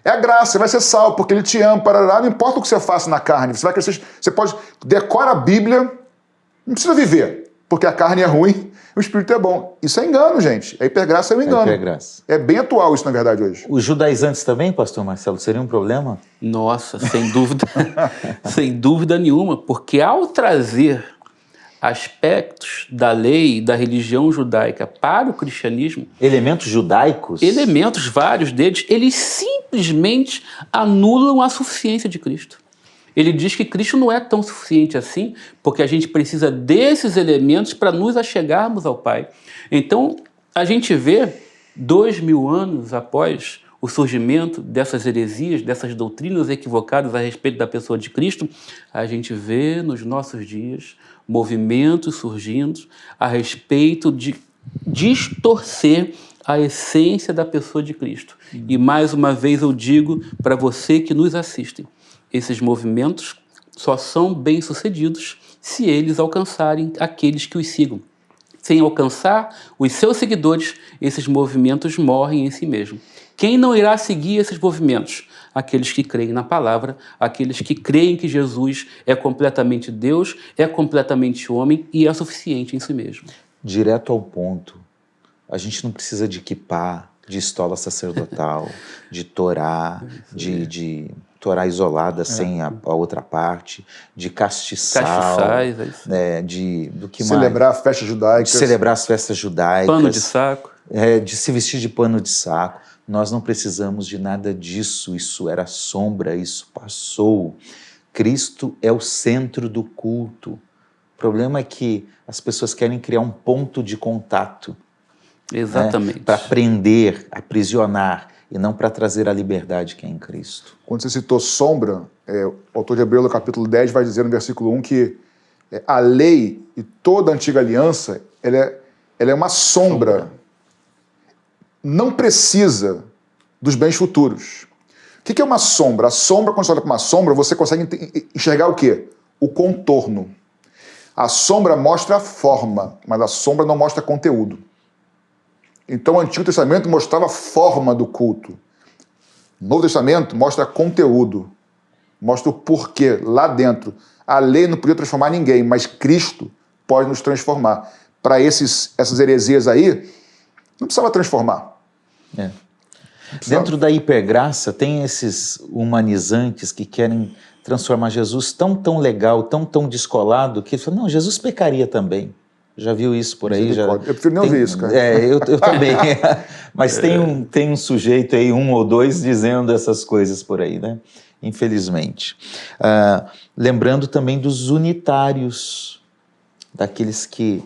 É a graça, você vai ser salvo porque ele te ama, parará, não importa o que você faça na carne, você vai crescer, você pode, decora a Bíblia, não precisa viver, porque a carne é ruim, o Espírito é bom. Isso é engano, gente. A hipergraça é um engano. É bem atual isso, na verdade, hoje. Os judaizantes também, pastor Marcelo, seria um problema? Nossa, sem dúvida, sem dúvida nenhuma, porque ao trazer aspectos da lei, da religião judaica para o cristianismo... Elementos judaicos? Elementos, vários deles, eles simplesmente anulam a suficiência de Cristo. Ele diz que Cristo não é tão suficiente assim, porque a gente precisa desses elementos para nos achegarmos ao Pai. Então, a gente vê, 2000 anos após o surgimento dessas heresias, dessas doutrinas equivocadas a respeito da pessoa de Cristo, a gente vê nos nossos dias movimentos surgindo a respeito de distorcer a essência da pessoa de Cristo. E mais uma vez eu digo para você que nos assistem, esses movimentos só são bem-sucedidos se eles alcançarem aqueles que os sigam. Sem alcançar os seus seguidores, esses movimentos morrem em si mesmo. Quem não irá seguir esses movimentos? Aqueles que creem na palavra, aqueles que creem que Jesus é completamente Deus, é completamente homem e é suficiente em si mesmo. Direto ao ponto. A gente não precisa de kippá, de estola sacerdotal, de Torá, de Torá isolada, sem a outra parte, de castiçal, Castiçais, é isso. do que Celebrar festas judaicas. de celebrar as festas judaicas, Pano de saco. de se vestir de pano de saco. Nós não precisamos de nada disso, isso era sombra, isso passou. Cristo é o centro do culto. O problema é que as pessoas querem criar um ponto de contato. Exatamente. Para prender, aprisionar, e não para trazer a liberdade que é em Cristo. Quando você citou sombra, o autor de Hebreus, no capítulo 10, vai dizer no versículo 1 que a lei e toda a antiga aliança, ela é uma sombra. Não precisa dos bens futuros. O que é uma sombra? A sombra, quando você olha para uma sombra, você consegue enxergar o quê? O contorno. A sombra mostra a forma, mas a sombra não mostra conteúdo. Então o Antigo Testamento mostrava a forma do culto. O Novo Testamento mostra conteúdo, mostra o porquê lá dentro. A lei não podia transformar ninguém, mas Cristo pode nos transformar. Para essas heresias aí, não precisava transformar. Dentro da hipergraça tem esses humanizantes que querem transformar Jesus tão legal, tão descolado, que falam, não, Jesus pecaria também. Já viu isso por aí? Eu prefiro nem ouvir isso, cara. Eu também. Mas tem um sujeito aí, um ou dois, dizendo essas coisas por aí, né? Infelizmente. Lembrando também dos unitários, daqueles que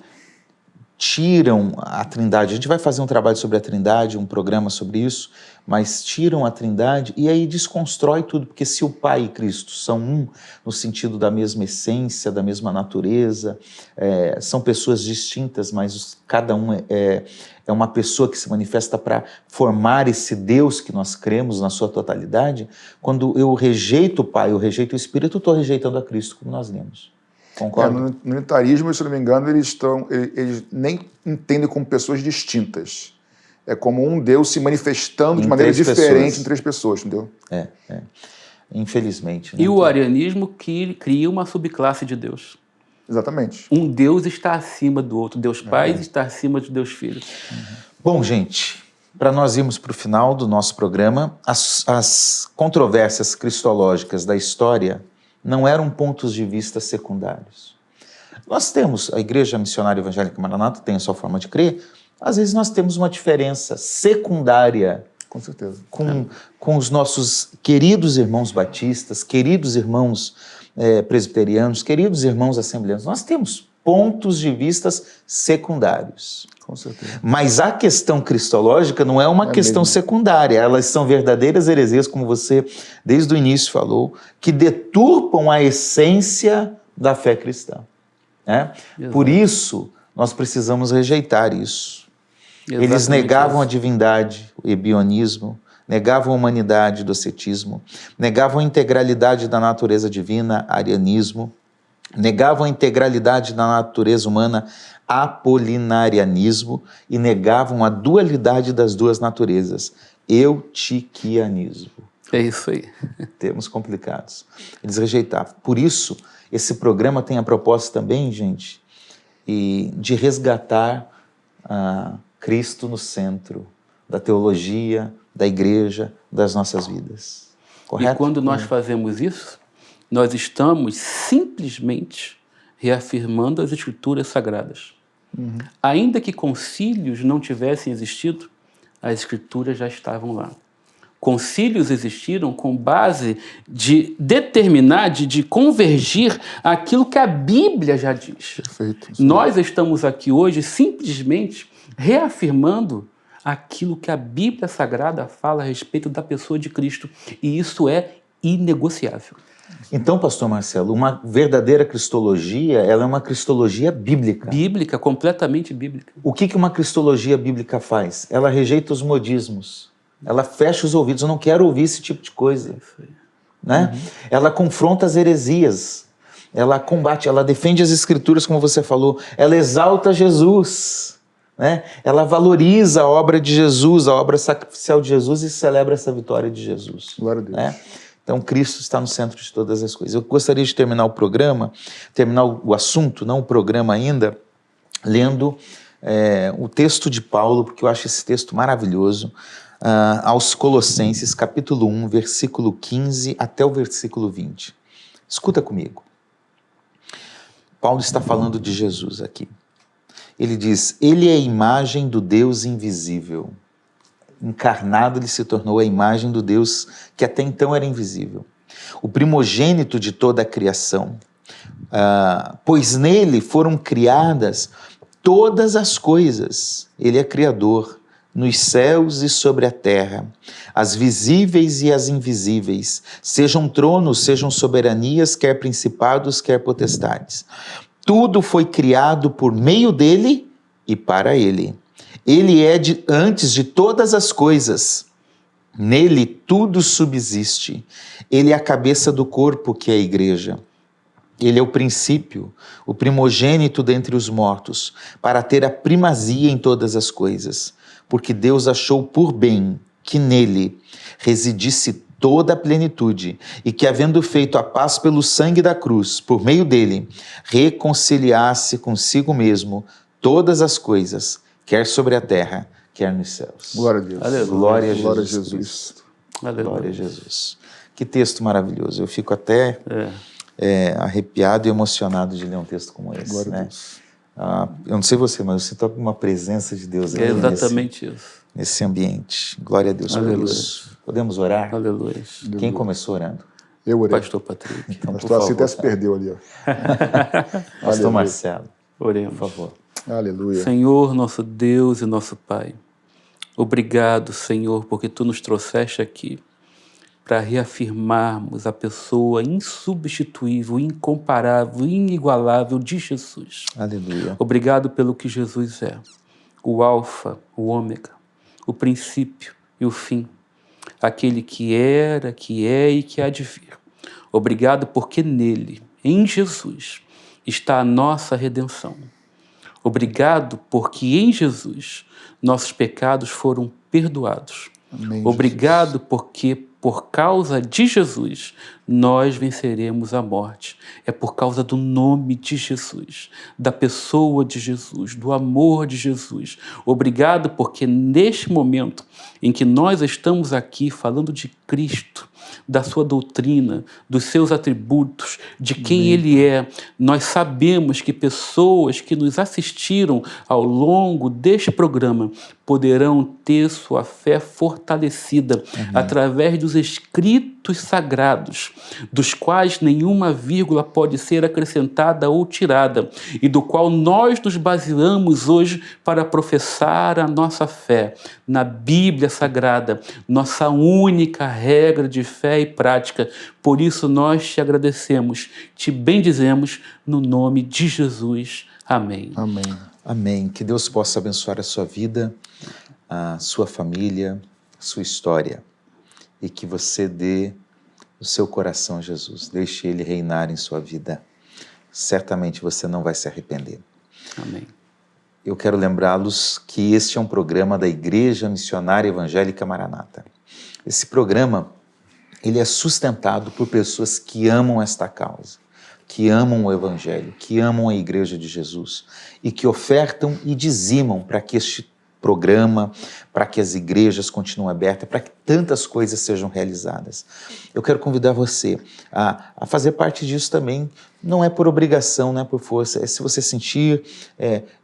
tiram a Trindade. A gente vai fazer um trabalho sobre a Trindade, um programa sobre isso, mas tiram a Trindade e aí desconstrói tudo, porque se o Pai e Cristo são um, no sentido da mesma essência, da mesma natureza, são pessoas distintas, mas cada um é uma pessoa que se manifesta para formar esse Deus que nós cremos na sua totalidade. Quando eu rejeito o Pai, eu rejeito o Espírito, eu estou rejeitando a Cristo, como nós lemos. Concorda? No unitarismo, se não me engano, eles nem entendem como pessoas distintas. É como um Deus se manifestando de maneira diferente em três pessoas, entendeu? Infelizmente. Né? E o arianismo que cria uma subclasse de Deus. Exatamente. Um Deus está acima do outro. Deus Pai está acima de Deus Filho. Bom, gente, para nós irmos para o final do nosso programa, as controvérsias cristológicas da história não eram pontos de vista secundários. Nós temos, a Igreja Missionária Evangélica Maranata tem a sua forma de crer, às vezes nós temos uma diferença secundária. Com certeza. Com os nossos queridos irmãos batistas, queridos irmãos presbiterianos, queridos irmãos assembleanos. Nós temos pontos de vistas secundários. Com certeza. Mas a questão cristológica não é uma questão mesmo. secundária. Elas são verdadeiras heresias, como você desde o início falou, que deturpam a essência da fé cristã. Né? Por isso, nós precisamos rejeitar isso. Exatamente. Eles negavam a divindade, o ebionismo, negavam a humanidade, o docetismo, negavam a integralidade da natureza divina, arianismo, negavam a integralidade da natureza humana, apolinarianismo, e negavam a dualidade das duas naturezas, eutiquianismo. É isso aí. Termos complicados. Eles rejeitavam. Por isso, esse programa tem a proposta também, gente, de resgatar Cristo no centro da teologia, da igreja, das nossas vidas. Correto? E quando nós fazemos isso, nós estamos simplesmente reafirmando as Escrituras Sagradas. Ainda que concílios não tivessem existido, as Escrituras já estavam lá. Concílios existiram com base de determinar, de convergir aquilo que a Bíblia já diz. Perfeito. Nós estamos aqui hoje simplesmente reafirmando aquilo que a Bíblia Sagrada fala a respeito da pessoa de Cristo. E isso é inegociável. Então, pastor Marcelo, uma verdadeira cristologia, ela é uma cristologia bíblica. Bíblica, completamente bíblica. O que uma cristologia bíblica faz? Ela rejeita os modismos. Ela fecha os ouvidos. Eu não quero ouvir esse tipo de coisa. Né? Ela confronta as heresias. Ela combate, ela defende as Escrituras, como você falou. Ela exalta Jesus. Né? Ela valoriza a obra de Jesus, a obra sacrificial de Jesus, e celebra essa vitória de Jesus. Glória a Deus. Né? Então, Cristo está no centro de todas as coisas. Eu gostaria de terminar o programa, terminar o assunto, não o programa ainda, lendo o texto de Paulo, porque eu acho esse texto maravilhoso. aos Colossenses, capítulo 1, versículo 15 até o versículo 20. Escuta comigo. Paulo está falando de Jesus aqui. Ele diz, ele é a imagem do Deus invisível. Encarnado, ele se tornou a imagem do Deus que até então era invisível. O primogênito de toda a criação. Pois nele foram criadas todas as coisas. Ele é criador, nos céus e sobre a terra, as visíveis e as invisíveis, sejam tronos, sejam soberanias, quer principados, quer potestades. Tudo foi criado por meio dele e para ele. Ele é antes de todas as coisas. Nele tudo subsiste. Ele é a cabeça do corpo, que é a igreja. Ele é o princípio, o primogênito dentre os mortos, para ter a primazia em todas as coisas. Porque Deus achou por bem que nele residisse toda a plenitude e que, havendo feito a paz pelo sangue da cruz, por meio dele, reconciliasse consigo mesmo todas as coisas, quer sobre a terra, quer nos céus. Glória a Deus. Aleluia. Glória a Jesus. Glória a Jesus. Aleluia. Glória a Jesus. Que texto maravilhoso. Eu fico até arrepiado e emocionado de ler um texto como esse. Glória a né? Deus. Eu não sei você, mas eu sinto uma presença de Deus É aqui exatamente isso. nesse ambiente. Glória a Deus Aleluia. por isso. Podemos orar? Aleluia. Quem começou orando? Eu orei. Pastor Patrick. Então, por Pastor Assi favor. até se perdeu ali. Ó. Pastor Aleluia. Marcelo, Oremos. por favor. Aleluia. Senhor, nosso Deus e nosso Pai, obrigado, Senhor, porque Tu nos trouxeste aqui para reafirmarmos a pessoa insubstituível, incomparável, inigualável de Jesus. Aleluia. Obrigado pelo que Jesus é, o Alfa, o Ômega, o princípio e o fim, aquele que era, que é e que há de vir. Obrigado porque nele, em Jesus, está a nossa redenção. Obrigado porque em Jesus nossos pecados foram perdoados. Amém, Obrigado Jesus. porque por causa de Jesus nós venceremos a morte. É por causa do nome de Jesus, da pessoa de Jesus, do amor de Jesus. Obrigado porque neste momento em que nós estamos aqui falando de Cristo, da sua doutrina, dos seus atributos, de quem Ele é, nós sabemos que pessoas que nos assistiram ao longo deste programa poderão ter sua fé fortalecida através dos escritos sagrados, dos quais nenhuma vírgula pode ser acrescentada ou tirada, e do qual nós nos baseamos hoje para professar a nossa fé na Bíblia Sagrada, nossa única regra de fé e prática. Por isso nós te agradecemos, te bendizemos no nome de Jesus. Amém. Amém. Amém. Que Deus possa abençoar a sua vida, a sua família, a sua história. E que você dê o seu coração a Jesus. Deixe Ele reinar em sua vida. Certamente você não vai se arrepender. Amém. Eu quero lembrá-los que este é um programa da Igreja Missionária Evangélica Maranata. Esse programa, ele é sustentado por pessoas que amam esta causa, que amam o Evangelho, que amam a Igreja de Jesus e que ofertam e dizimam para que este programa, para que as igrejas continuem abertas, para que tantas coisas sejam realizadas. Eu quero convidar você a fazer parte disso também. Não é por obrigação, não é por força. É se você sentir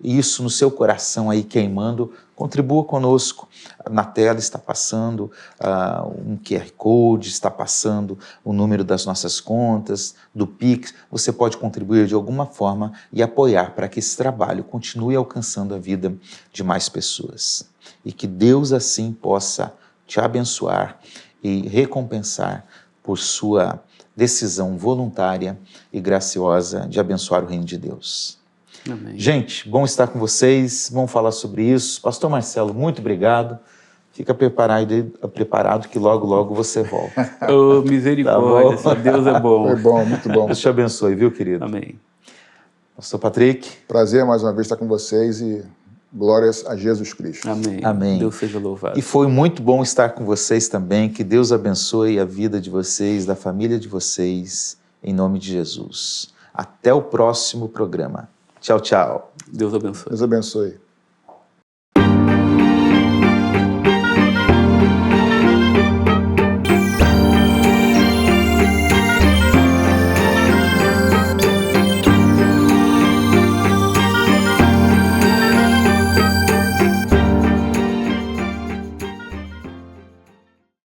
isso no seu coração aí queimando, contribua conosco. Na tela está passando um QR Code, está passando o número das nossas contas, do Pix. Você pode contribuir de alguma forma e apoiar para que esse trabalho continue alcançando a vida de mais pessoas. E que Deus assim possa te abençoar e recompensar por sua decisão voluntária e graciosa de abençoar o reino de Deus. Amém. Gente, bom estar com vocês, vamos falar sobre isso. Pastor Marcelo, muito obrigado. Fica preparado que logo, logo você volta. Oh, misericórdia, Tá bom? Deus é bom. Foi bom, muito bom. Deus te abençoe, viu, querido? Amém. Pastor Patrick. Prazer mais uma vez estar com vocês e glórias a Jesus Cristo. Amém. Amém. Deus seja louvado. E foi muito bom estar com vocês também. Que Deus abençoe a vida de vocês, da família de vocês, em nome de Jesus. Até o próximo programa. Tchau, tchau. Deus abençoe. Deus abençoe.